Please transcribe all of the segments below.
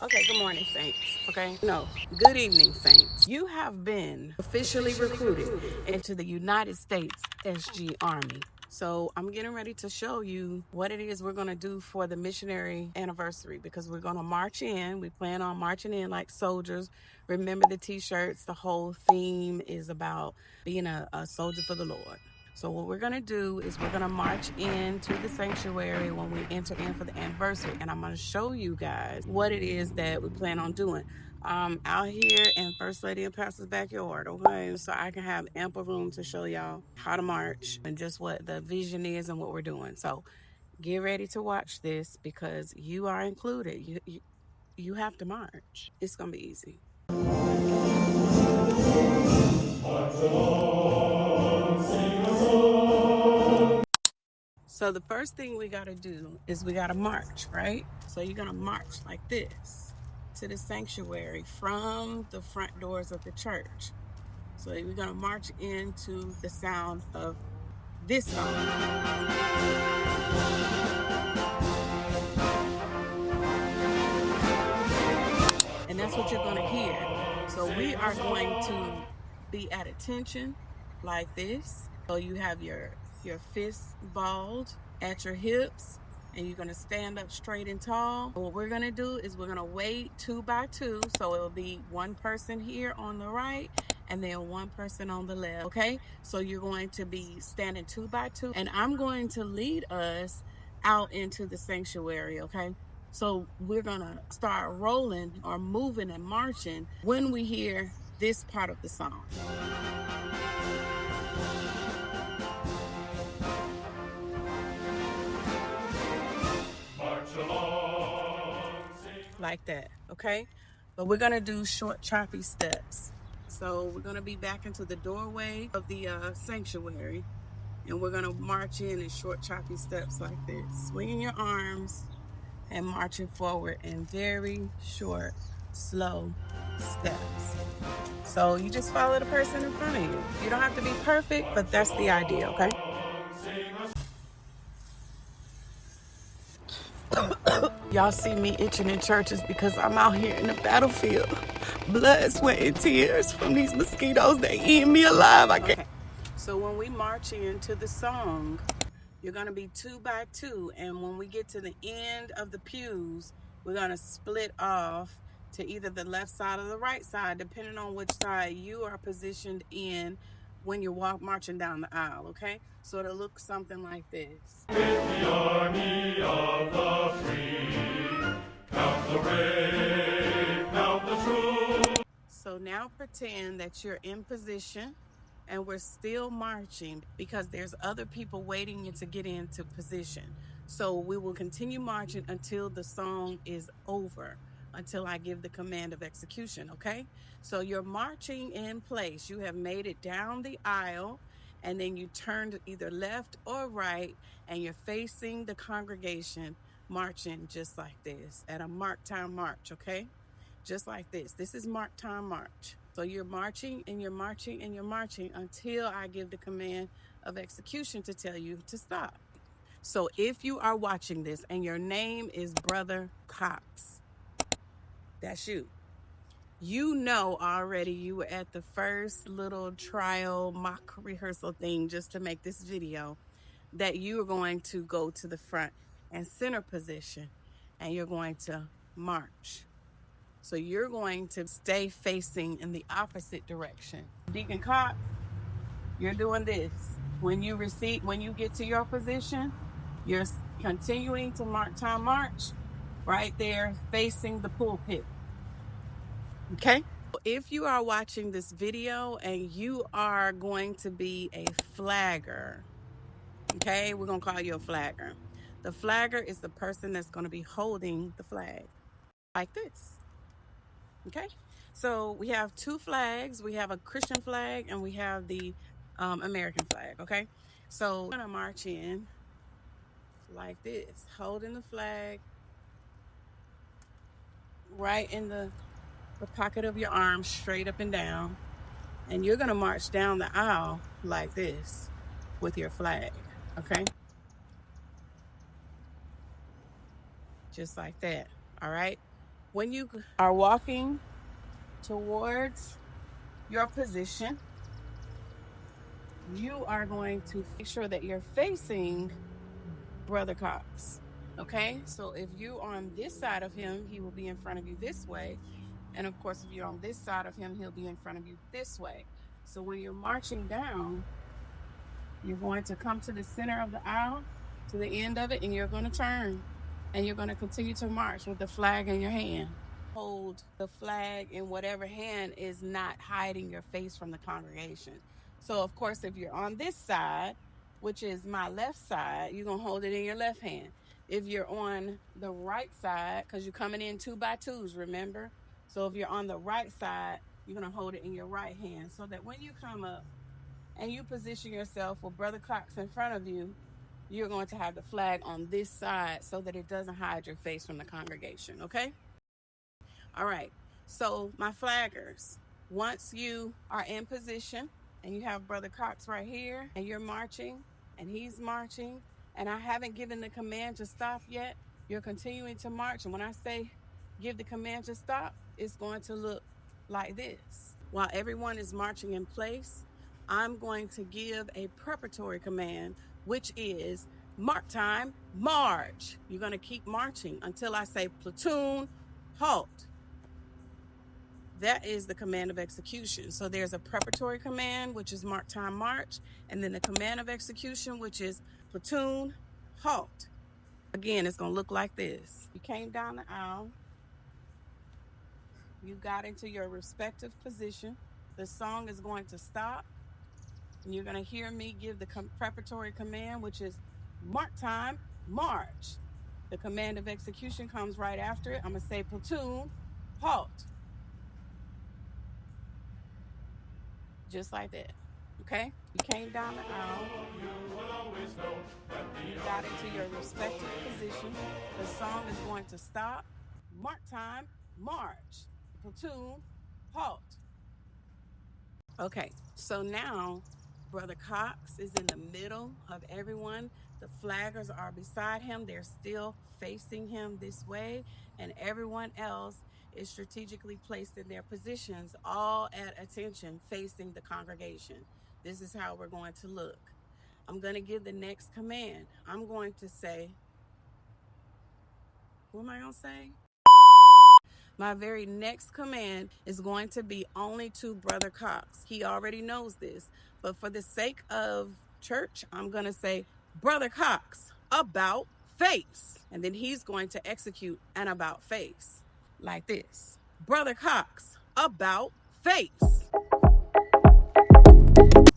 Okay, good morning, Saints. Okay, no, good evening, Saints. You have been officially recruited into the United States SG Army. So I'm getting ready to show you what it is we're going to do for the missionary anniversary, because we're going to march in. We plan on marching in like soldiers. Remember the t-shirts. The whole theme is about being a soldier for the Lord. So what we're going to do is we're going to march into the sanctuary when we enter in for the anniversary. And I'm going to show you guys what it is that we plan on doing out here in First Lady and Pastor's backyard, okay? So I can have ample room to show y'all how to march and just what the vision is and what we're doing. So get ready to watch this because you are included. You have to march. It's going to be easy. So the first thing we got to do is we got to march, right? So you're going to march like this to the sanctuary from the front doors of the church. So we're going to march into the sound of this song. And that's what you're going to hear. So we are going to be at attention like this. So you have your fists balled at your hips, and you're going to stand up straight and tall. What we're going to do is we're going to wait 2 by 2. So it'll be one person here on the right and then one person on the left. Okay, so you're going to be standing 2 by 2, and I'm going to lead us out into the sanctuary. Okay, so we're gonna start rolling or moving and marching when we hear this part of the song. March along, like that, okay? But we're gonna do short, choppy steps. So we're gonna be back into the doorway of the sanctuary, and we're gonna march in short, choppy steps like this, swinging your arms and marching forward in very short, slow steps. So you just follow the person in front of you. You don't have to be perfect, but that's the idea, okay? Y'all see me itching in churches because I'm out here in the battlefield. Blood, sweat, and tears from these mosquitoes. They eating me alive. I can't. Okay. So when we march into the song, you're going to be 2 by 2. And when we get to the end of the pews, we're going to split off to either the left side or the right side, depending on which side you are positioned in when you're marching down the aisle, okay? So it'll look something like this. With the army of the free, count the brave, count the true. So now pretend that you're in position and we're still marching because there's other people waiting to get into position. So we will continue marching until the song is over, until I give the command of execution, okay? So you're marching in place. You have made it down the aisle, and then you turned either left or right, and you're facing the congregation, marching just like this at a mark time march, okay? Just like this. This is mark time march. So you're marching and you're marching and you're marching until I give the command of execution to tell you to stop. So if you are watching this and your name is Brother Cox, that's you. You know already you were at the first little trial mock rehearsal thing just to make this video, that you are going to go to the front and center position and you're going to march. So you're going to stay facing in the opposite direction. Deacon Cox, you're doing this. When you get to your position, you're continuing to mark time march right there facing the pulpit. Okay? If you are watching this video and you are going to be a flagger, okay, we're going to call you a flagger. The flagger is the person that's going to be holding the flag like this. Okay, so we have 2 flags. We have a Christian flag and we have the American flag. Okay, so we're gonna march in like this, holding the flag right in the pocket of your arm, straight up and down, and you're gonna march down the aisle like this with your flag. Okay, just like that. All right, When you are walking towards your position, you are going to make sure that you're facing Brother Cox. Okay, so if you are on this side of him, he will be in front of you this way. And of course, if you're on this side of him, he'll be in front of you this way. So when you're marching down, you're going to come to the center of the aisle, to the end of it, and you're going to turn. And you're going to continue to march with the flag in your hand. Hold the flag in whatever hand is not hiding your face from the congregation. So, of course, if you're on this side, which is my left side, you're going to hold it in your left hand. If you're on the right side, because you're coming in 2 by 2s, remember? So if you're on the right side, you're going to hold it in your right hand so that when you come up and you position yourself with Brother Cox in front of you, you're going to have the flag on this side so that it doesn't hide your face from the congregation, okay? All right, so my flaggers, once you are in position and you have Brother Cox right here and you're marching and he's marching and I haven't given the command to stop yet, you're continuing to march. And when I say give the command to stop, it's going to look like this. While everyone is marching in place, I'm going to give a preparatory command, which is mark time, march. You're going to keep marching until I say platoon, halt. That is the command of execution. So there's a preparatory command, which is mark time, march, and then the command of execution, which is platoon, halt. Again, it's going to look like this. You came down the aisle. You got into your respective position. The song is going to stop. And you're going to hear me give the preparatory command, which is mark time, march. The command of execution comes right after it. I'm going to say platoon, halt. Just like that. Okay? You came down the aisle. You got into your respective position. The song is going to stop. Mark time, march. Platoon, halt. Okay, so now Brother Cox is in the middle of everyone. The flaggers are beside him. They're still facing him this way, and everyone else is strategically placed in their positions, all at attention, facing the congregation. This is how we're going to look. I'm going to give the next command. I'm going to say, what am I going to say? My very next command is going to be only to Brother Cox. He already knows this, but for the sake of church, I'm going to say, Brother Cox, about face. And then he's going to execute an about face like this. Brother Cox, about face.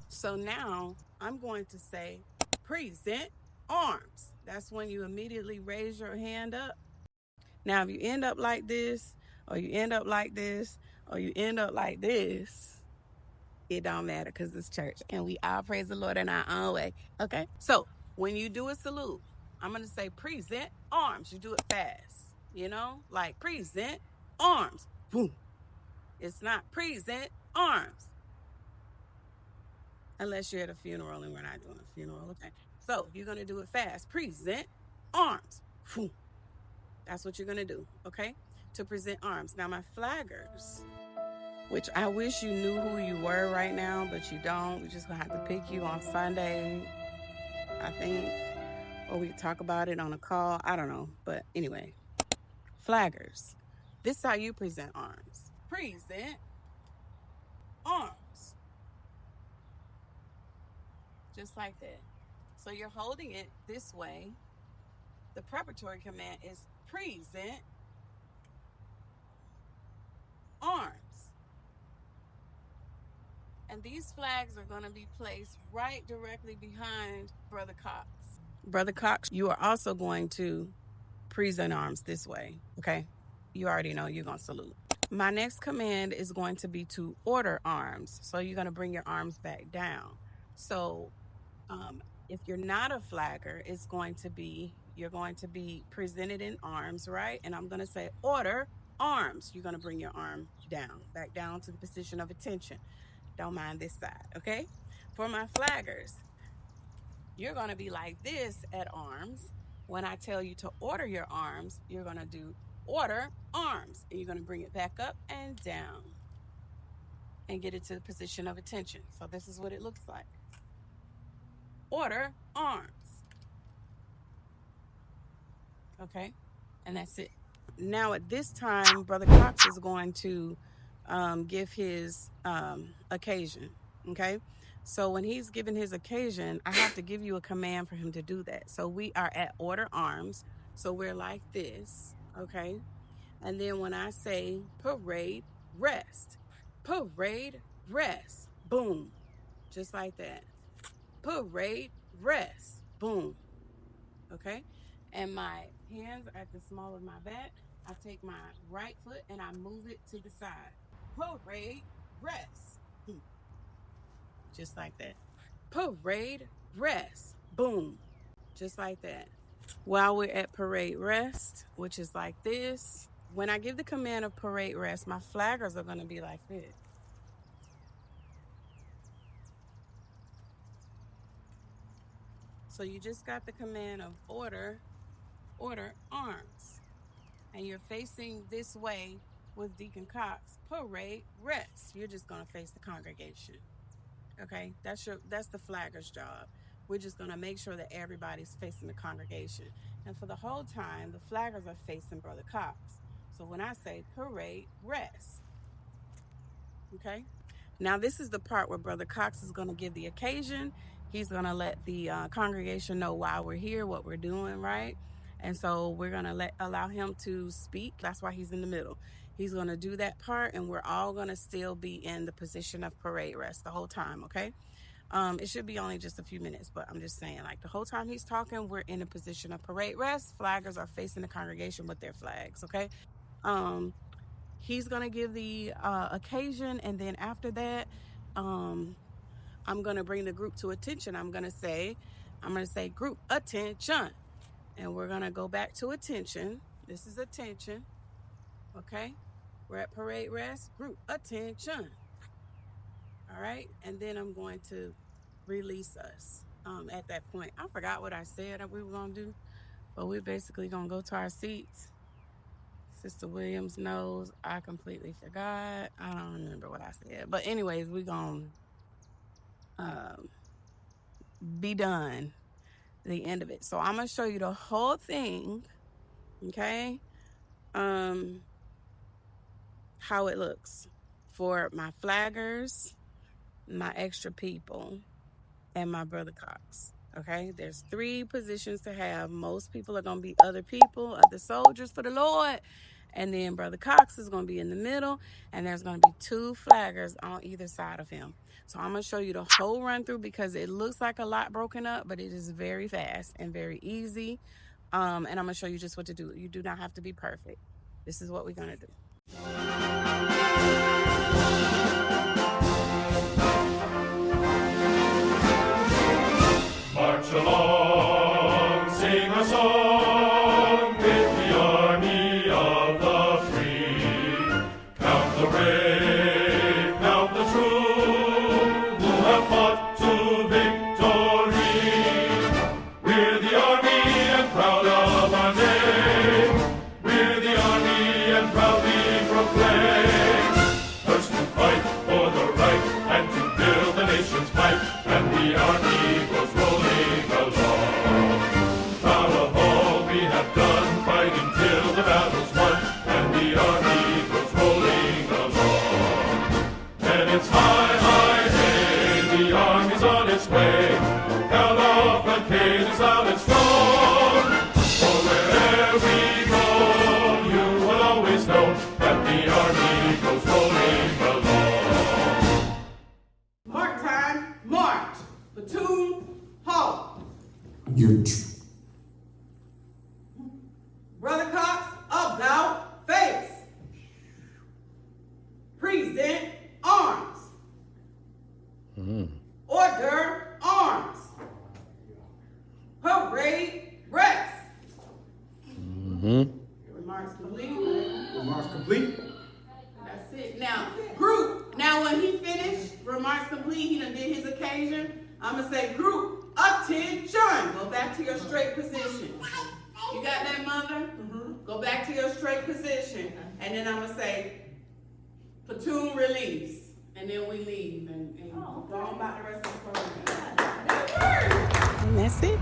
So now I'm going to say, present arms. That's when you immediately raise your hand up. Now, if you end up like this, or you end up like this, or you end up like this, it don't matter because it's church and we all praise the Lord in our own way. Okay? So when you do a salute, I'm going to say present arms. You do it fast, you know, like present arms. Boom. It's not present arms. Unless you're at a funeral and we're not doing a funeral. Okay? So you're going to do it fast. Present arms. Boom. That's what you're going to do, okay? To present arms. Now, my flaggers, which I wish you knew who you were right now, but you don't. We're just going to have to pick you on Sunday, I think. Or we could talk about it on a call. I don't know. But anyway, flaggers. This is how you present arms. Present arms. Just like that. So you're holding it this way. The preparatory command is present arms. And these flags are going to be placed right directly behind Brother Cox. Brother Cox, you are also going to present arms this way, okay? You already know you're going to salute. My next command is going to be to order arms. So you're going to bring your arms back down. So if you're not a flagger, it's going to be, you're going to be presented in arms, right? And I'm going to say order arms. You're going to bring your arm down, back down to the position of attention. Don't mind this side, okay? For my flaggers, you're going to be like this at arms. When I tell you to order your arms, you're going to do order, arms. And you're going to bring it back up and down and get it to the position of attention. So this is what it looks like. Order, arms. Okay, and that's it. Now at this time, Brother Cox is going to give his occasion. Okay, so when he's giving his occasion, I have to give you a command for him to do that. So we are at order arms. So we're like this, okay? And then when I say parade, rest, parade, rest, boom, just like that. Parade, rest, boom, okay? And my hands are at the small of my back. I take my right foot and I move it to the side. Parade, rest, just like that. Parade, rest, boom, just like that. While we're at parade rest, which is like this, when I give the command of parade rest, my flaggers are going to be like this. So you just got the command of order, arms. And you're facing this way with Deacon Cox, parade rest. You're just going to face the congregation. Okay, that's the flagger's job. We're just going to make sure that everybody's facing the congregation. And for the whole time, the flaggers are facing Brother Cox. So when I say parade, rest. Okay, now this is the part where Brother Cox is going to give the occasion. He's going to let the congregation know why we're here, what we're doing, right? And so we're going to allow him to speak. That's why he's in the middle. He's going to do that part, and we're all going to still be in the position of parade rest the whole time, okay? It should be only just a few minutes, but I'm just saying, like, the whole time he's talking, we're in a position of parade rest. Flaggers are facing the congregation with their flags, okay? He's going to give the occasion, and then after that, I'm going to bring the group to attention. I'm going to say, group, attention. And we're going to go back to attention. This is attention. Okay? We're at parade rest. Group, attention. All right? And then I'm going to release us at that point. I forgot what I said that we were going to do. But we're basically going to go to our seats. Sister Williams knows I completely forgot. I don't remember what I said. But anyways, we're going to be done. The end of it. So I'm going to show you the whole thing, okay, how it looks for my flaggers, my extra people, and my Brother Cox, okay? There's 3 positions to have. Most people are going to be other people, other soldiers for the Lord, and then Brother Cox is going to be in the middle, and there's going to be 2 flaggers on either side of him. So I'm going to show you the whole run through because it looks like a lot broken up, but it is very fast and very easy. And I'm going to show you just what to do. You do not have to be perfect. This is what we're going to do. March along, sing a song with the army of the free. Count the brave, count the true, who have fought to victory. We're the army and proud of our name. We're the army and proudly proclaim. First to fight for the right and to build the nation's might, and the army goes rolling along. Proud of all we have done, fighting till the battle's won, and the army goes rolling along. And it's high, high, hey, the army's on its way. Count off and cadence loud and strong. For wherever we go, you will always know that the army goes rolling along. Mark time, march. Platoon, halt. Brother Cox, about face. Present arms. Order arms. Parade rest. Remarks complete. Remarks complete. That's it. Now, group. Now, when he finished, remarks complete, he done did his occasion. I'm going to say, group, attention. Go back to your straight position. You got that, mother? Go back to your straight position. And then I'm going to say, platoon release. And then we leave and go on about the rest of the program. That works. And that's it.